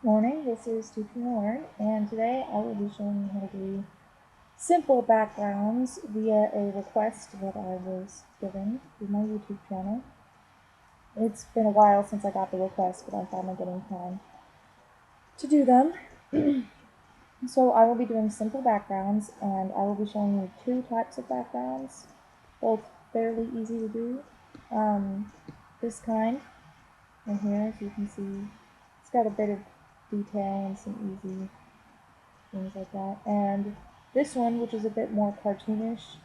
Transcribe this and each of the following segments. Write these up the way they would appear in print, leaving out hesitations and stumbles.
Morning, this is TeachMeToLearn, and today I will be showing you how to do simple backgrounds via a request that I was given through my YouTube channel. It's been a while since I got the request, but I'm finally getting time to do them. So I will be doing simple backgrounds, and I will be showing you two types of backgrounds, both fairly easy to do. This kind right here, as you can see, it's got a bit of detail and some easy things like that. And this one, which is a bit more cartoonish,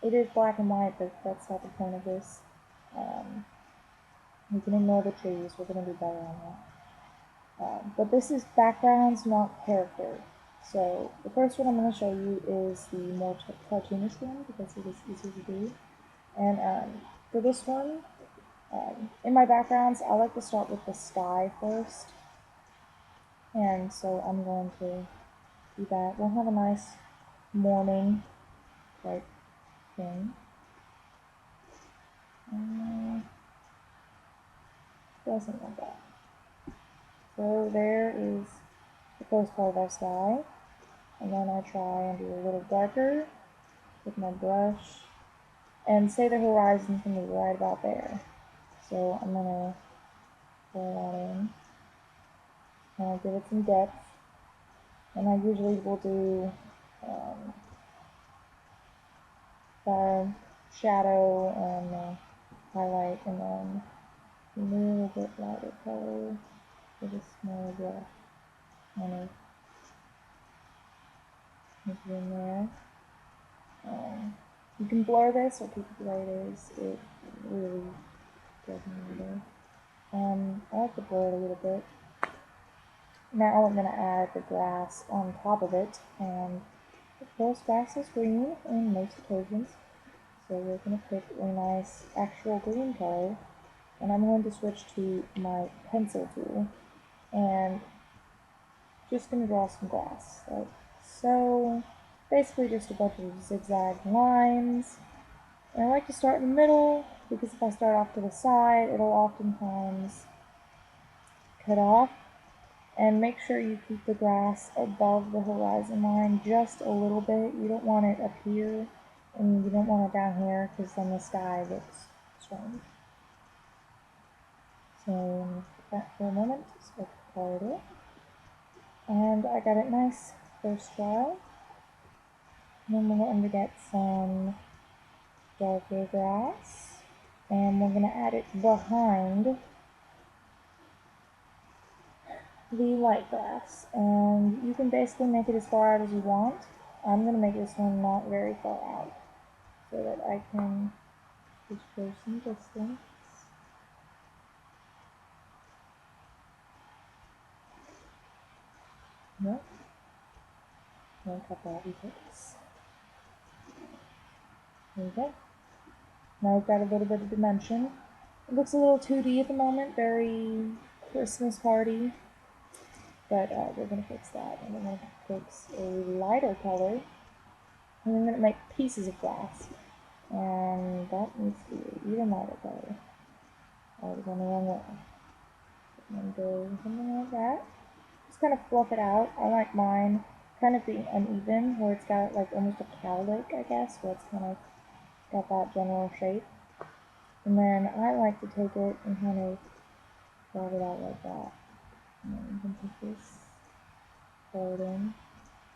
it is black and white, but that's not the point of this. We can ignore the trees, we're going to do better on that. But this is backgrounds, not character. So the first one I'm going to show you is the more cartoonish one, because it is easier to do. And for this one, in my backgrounds, I like to start with the sky first. And so I'm going to do that. We'll have a nice morning type thing. Doesn't like that. So there is the first part of our sky. And then I try and do a little darker with my brush. And say the horizon's going to be right about there. So I'm going to pull that in. And I'll give it some depth. And I usually will do the shadow and highlight, and then a little bit lighter color with a small brush. Kind of make it in there. You can blur this or keep it the way it is. It really doesn't matter. I like to blur it a little bit. Now I'm going to add the grass on top of it, and of course grass is green in most occasions, so we're going to pick a nice actual green color, and I'm going to switch to my pencil tool, and just going to draw some grass, like so. Basically just a bunch of zigzag lines. And I like to start in the middle, because if I start off to the side, it'll oftentimes cut off. And make sure you keep the grass above the horizon line just a little bit. You don't want it up here, and you don't want it down here, because then the sky looks strange. So that for a moment, so color it. And I got it nice first try. And then we're going to get some darker grass, and we're going to add it behind the light grass, and you can basically make it as far out as you want. I'm going to make this one not very far out so that I can just show some distance. Nope. I'll cut that because there we go. Now we've got a little bit of dimension. It looks a little 2D at the moment, very Christmas party, but we're going to fix that. And we're going to fix a lighter color, and we're going to make pieces of glass, and that needs to be even lighter color. I was on the wrong way. And do something like that. Just kind of fluff it out. I like mine kind of being uneven, where it's got like almost a cowlick, I guess, where it's kind of got that general shape. And then I like to take it and kind of fluff it out like that. And then you can take this, throw it in,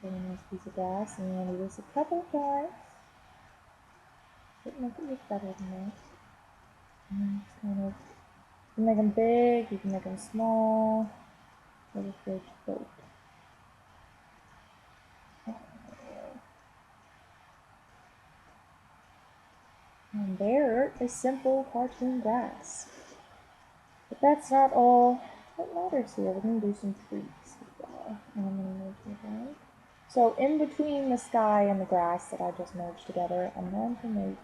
put in this piece of glass, and you're going to do this a couple of times. But make it look better than that. And just kind of, you can make them big, you can make them small. Little fish boat. And there is simple cartoon grass. But that's not all that matters here. We're going to do some trees as well. And I'm going to merge it around. So in between the sky and the grass that I just merged together, I'm going to make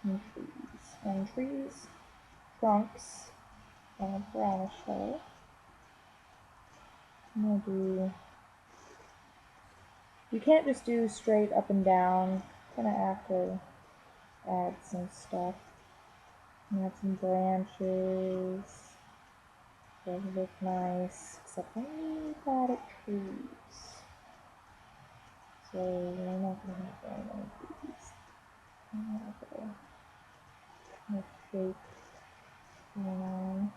some trees. And trees, trunks, brownish color. I'm going to do... You can't just do straight up and down. Kind of have to add some stuff. Add some branches. Doesn't look nice, except when we added trees. So we're not going to have very many trees. Okay. No shape going on.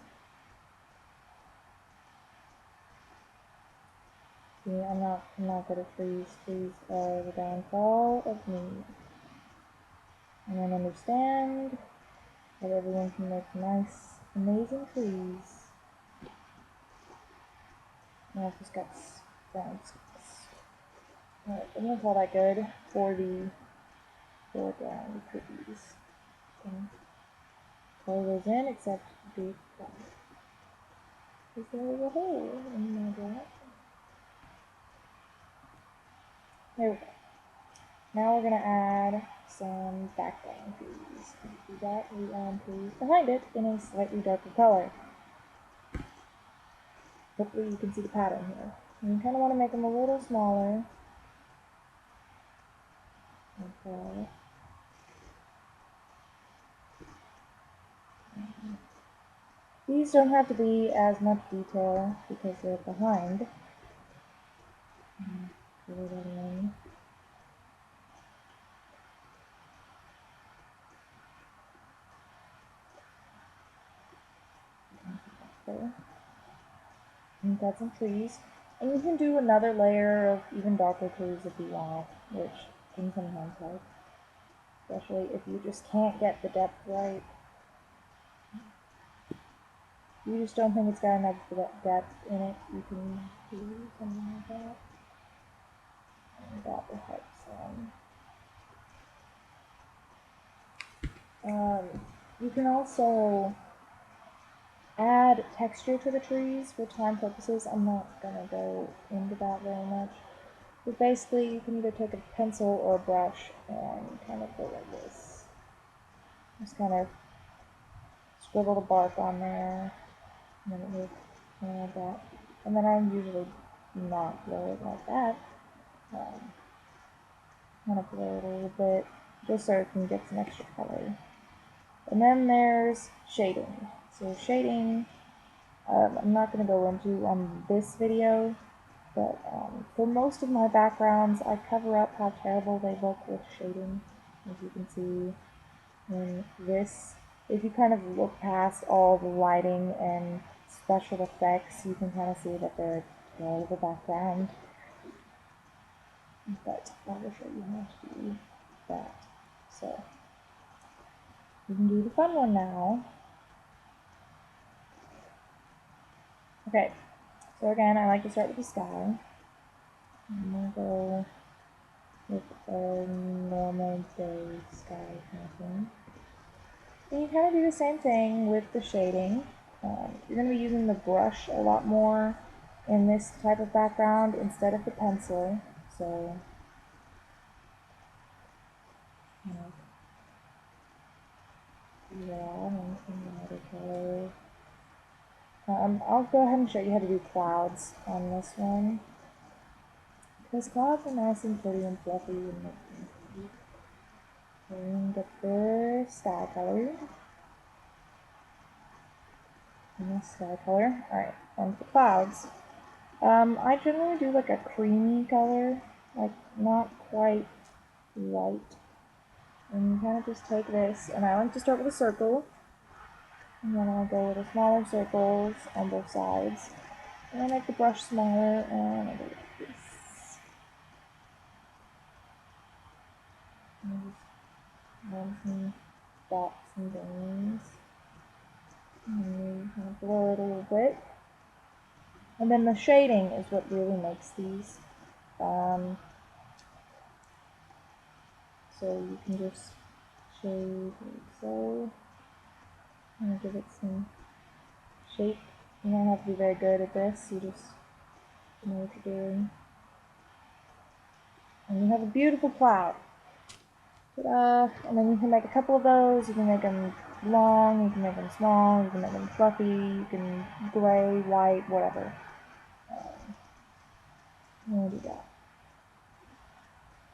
See, I'm not good at trees. Trees are the downfall of me. I don't understand that everyone can make nice, amazing trees. Now I've just got brown sticks. Alright, I'm gonna call that good for the foreground trees. Can color those in except the black. Because there is a hole in my black. There we go. Now we're gonna add some background trees. Do that, we add trees behind it in a slightly darker color. Hopefully you can see the pattern here. And you kind of want to make them a little smaller. Okay. These don't have to be as much detail because they're behind. Fill that in. Okay. And got some trees. And you can do another layer of even darker trees if you want, which can sometimes help. Especially if you just can't get the depth right. You just don't think it's got enough depth in it, you can do something like that. And that will help some. You can also add texture to the trees for time purposes. I'm not going to go into that very much. But basically, you can either take a pencil or a brush and kind of go like this. Just kind of scribble the bark on there. And then it moves kind of like that. And then I usually not blur it like that. Kind of blur it a little bit, just so it can get some extra color. And then there's shading. So shading, I'm not going to go into on this video, but for most of my backgrounds, I cover up how terrible they look with shading. As you can see in this, if you kind of look past all the lighting and special effects, you can kind of see that they're a terrible background. But I will show you how to do that. So we can do the fun one now. Okay, so again, I like to start with the sky. I'm gonna go with a normal day sky kind of thing. And you kind of do the same thing with the shading. You're going to be using the brush a lot more in this type of background instead of the pencil. So, yeah, and some other color. I'll go ahead and show you how to do clouds on this one. Because clouds are nice and pretty and fluffy and get the sky color. And the sky color. Alright, and for clouds. I generally do like a creamy color, like not quite white. And you kind of just take this, and I like to start with a circle, and then I'll go with the smaller circles on both sides. And I make the brush smaller, and I go like this. And just run some dots and things. And you kind of blur it a little bit. And then the shading is what really makes these. So you can just shade like so. And give it some shape. You don't have to be very good at this, you just know what you're doing. And you have a beautiful cloud. And then you can make a couple of those. You can make them long, you can make them small, you can make them fluffy, you can gray, white, whatever. I'm gonna do that.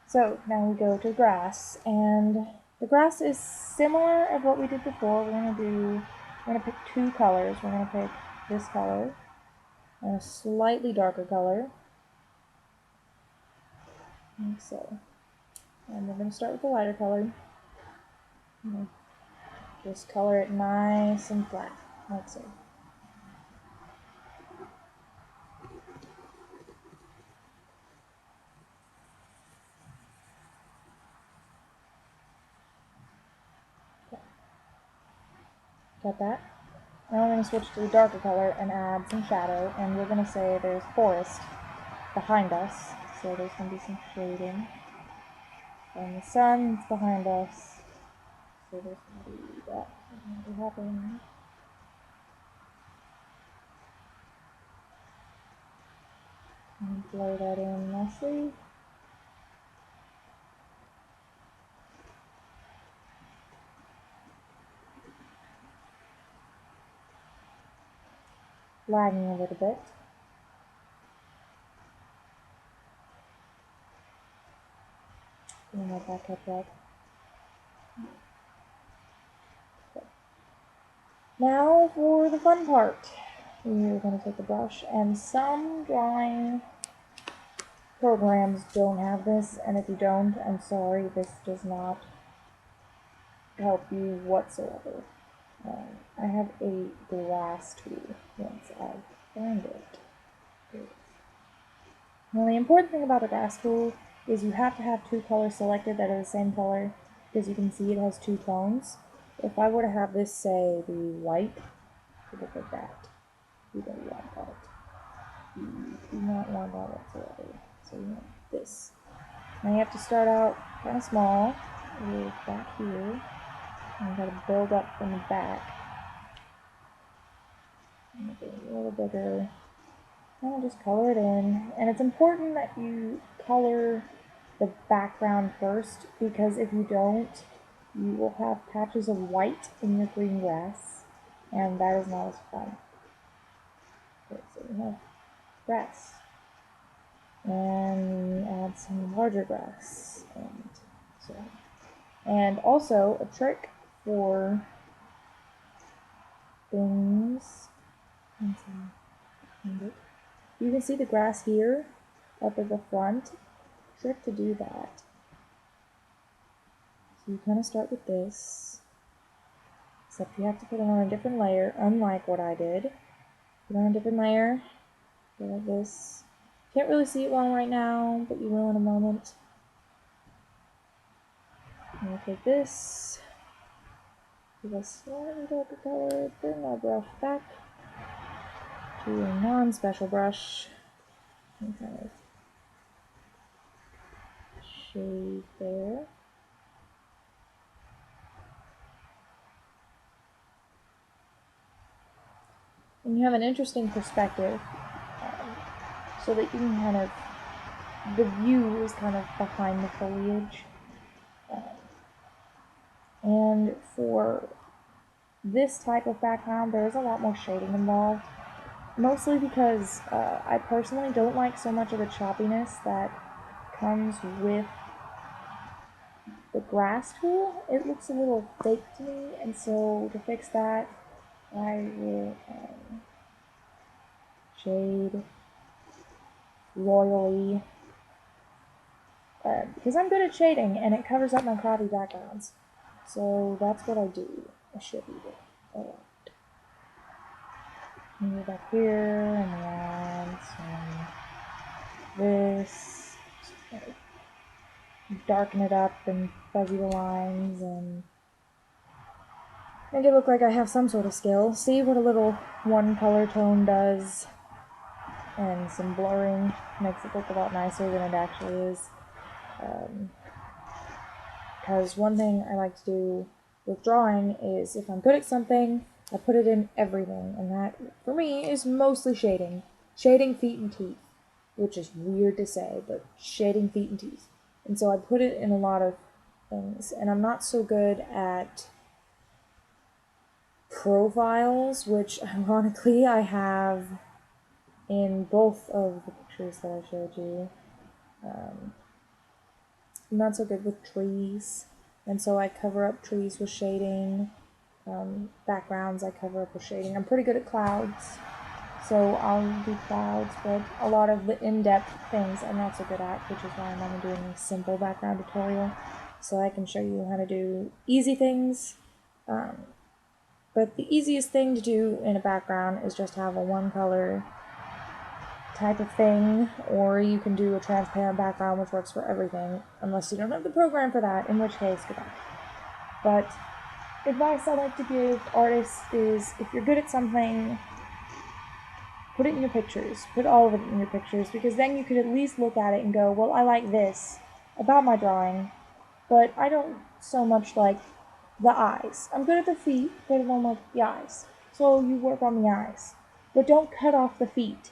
So now we go to grass, and the grass is similar of what we did before. We're gonna pick two colors. We're gonna pick this color and a slightly darker color, like so. And we're going to start with the lighter color. Just color it nice and flat, like so. Got that? Now we're going to switch to the darker color and add some shadow, and we're going to say there's forest behind us, so there's going to be some shading. And the sun's behind us, so there's going to be that going to be happening. And blow that in nicely. Lagging a little bit. Let that kept up. Okay. Now for the fun part. We're going to take a brush, and some drawing programs don't have this, and if you don't, I'm sorry, this does not help you whatsoever. I have a glass tool once I find it. Now the important thing about the grass tool is you have to have two colors selected that are the same color, because you can see it has two tones. If I were to have this say be white, look at that. You don't want that. You do not want that whatsoever. So you want this. Now you have to start out kind of small, with back here, and you got to build up from the back. Make it a little bigger. And I'll just color it in. And it's important that you color the background first, because if you don't, you will have patches of white in your green grass, and that is not as fun. Okay, so we have grass. And add some larger grass, and so on. And also a trick for things. You can see the grass here up at the front. Trick to do that. So you kind of start with this, except you have to put it on a different layer, unlike what I did. Put it on a different layer, go like this. Can't really see it well right now, but you will in a moment. I'm going to take this, give a slightly darker color, bring our brush back to a non-special brush, and kind of shade there. And you have an interesting perspective, so that you can kind of, the view is kind of behind the foliage. And for this type of background, there is a lot more shading involved. Mostly because I personally don't like so much of the choppiness that comes with the grass tool. It looks a little fake to me, and so to fix that, I will shade royally. Because I'm good at shading, and it covers up my crappy backgrounds. So that's what I do. I should do it a lot. Move back here, and add some this. Darken it up and fuzzy the lines and make it look like I have some sort of skill. See what a little one color tone does, and some blurring makes it look a lot nicer than it actually is. Because one thing I like to do with drawing is, if I'm good at something, I put it in everything, and that, for me, is mostly shading. Shading feet and teeth, which is weird to say, but shading feet and teeth. And so I put it in a lot of things, and I'm not so good at profiles, which, ironically, I have in both of the pictures that I showed you. I'm not so good with trees, and so I cover up trees with shading. Backgrounds I cover up with shading. I'm pretty good at clouds, So I'll do clouds, but a lot of the in-depth things I'm not so good at, which is why I'm only doing a simple background tutorial, so I can show you how to do easy things. But the easiest thing to do in a background is just have a one color type of thing, or you can do a transparent background, which works for everything, unless you don't have the program for that, in which case, goodbye. But advice I like to give artists is, if you're good at something, put it in your pictures. Put all of it in your pictures, because then you could at least look at it and go, well, I like this about my drawing, but I don't so much like the eyes. I'm good at the feet, but I don't like the eyes. So you work on the eyes. But don't cut off the feet.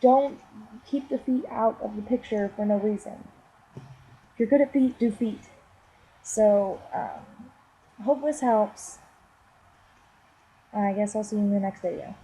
Don't keep the feet out of the picture for no reason. If you're good at feet, do feet. So, I hope this helps. I guess I'll see you in the next video.